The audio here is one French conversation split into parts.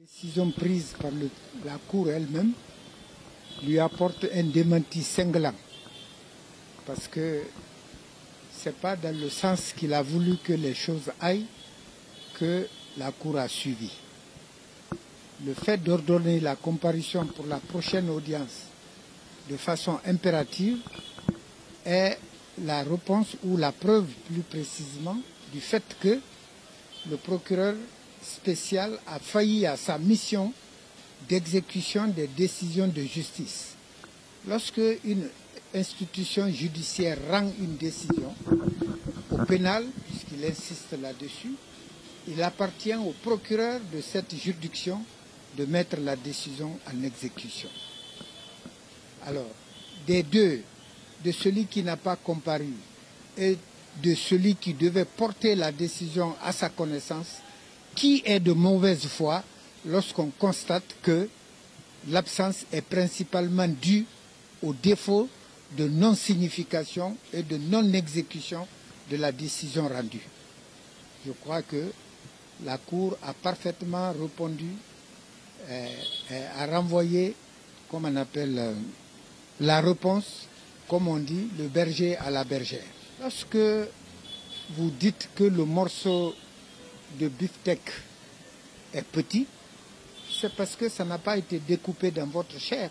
décision prise par la Cour elle-même lui apporte un démenti cinglant. Parce que ce n'est pas dans le sens qu'il a voulu que les choses aillent que la Cour a suivi. Le fait d'ordonner la comparution pour la prochaine audience de façon impérative est la réponse ou la preuve plus précisément du fait que le procureur spécial a failli à sa mission d'exécution des décisions de justice. Lorsque une institution judiciaire rend une décision au pénal, puisqu'il insiste là-dessus, il appartient au procureur de cette juridiction de mettre la décision en exécution. Alors, des deux, de celui qui n'a pas comparu et de celui qui devait porter la décision à sa connaissance, qui est de mauvaise foi lorsqu'on constate que l'absence est principalement due au défaut de non-signification et de non-exécution de la décision rendue. Je crois que la Cour a parfaitement répondu, a renvoyé, comme on appelle, la réponse, comme on dit, le berger à la bergère. Lorsque vous dites que le morceau de beefsteak est petit, c'est parce que ça n'a pas été découpé dans votre chair.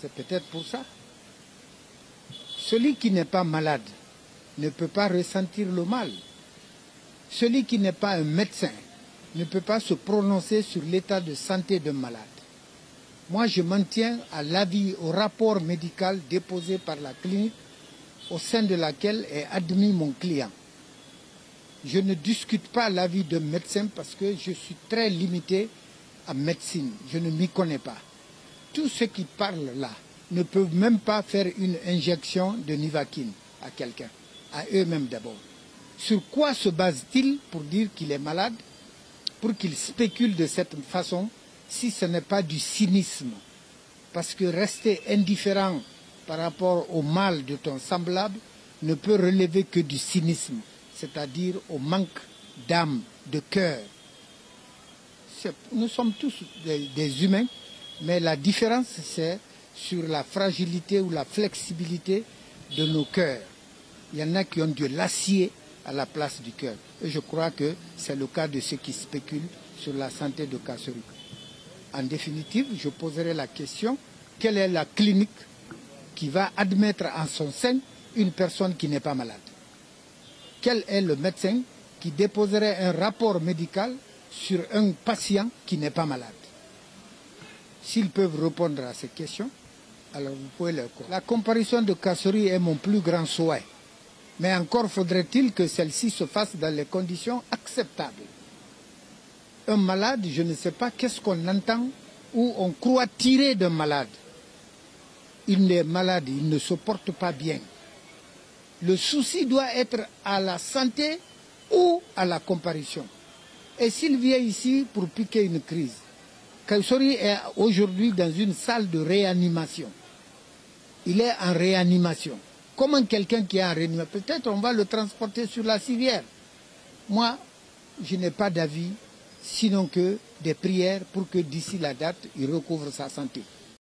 C'est peut-être pour ça. Celui qui n'est pas malade ne peut pas ressentir le mal. Celui qui n'est pas un médecin ne peut pas se prononcer sur l'état de santé d'un malade. Moi, je m'en tiens à l'avis, au rapport médical déposé par la clinique au sein de laquelle est admis mon client. Je ne discute pas l'avis d'un médecin parce que je suis très limité en médecine. Je ne m'y connais pas. Tous ceux qui parlent là ne peuvent même pas faire une injection de Nivaquine à quelqu'un, à eux-mêmes d'abord. Sur quoi se base-t-il pour dire qu'il est malade, pour qu'il spécule de cette façon, si ce n'est pas du cynisme? Parce que rester indifférent par rapport au mal de ton semblable ne peut relever que du cynisme, c'est-à-dire au manque d'âme, de cœur. Nous sommes tous des humains, mais la différence, c'est sur la fragilité ou la flexibilité de nos cœurs. Il y en a qui ont de l'acier à la place du cœur. Et je crois que c'est le cas de ceux qui spéculent sur la santé de Kassory. En définitive, je poserai la question, quelle est la clinique qui va admettre en son sein une personne qui n'est pas malade? Quel est le médecin qui déposerait un rapport médical sur un patient qui n'est pas malade? S'ils peuvent répondre à ces questions, alors vous pouvez leur croire. La comparution de Kassory est mon plus grand souhait. Mais encore faudrait-il que celle-ci se fasse dans les conditions acceptables. Un malade, je ne sais pas qu'est-ce qu'on entend ou on croit tirer d'un malade. Il est malade, il ne se porte pas bien. Le souci doit être à la santé ou à la comparution. Et s'il vient ici pour piquer une crise, Kassory est aujourd'hui dans une salle de réanimation. Il est en réanimation. Comment quelqu'un qui est en réanimation, peut-être on va le transporter sur la civière. Moi, je n'ai pas d'avis, sinon que des prières pour que d'ici la date, il recouvre sa santé.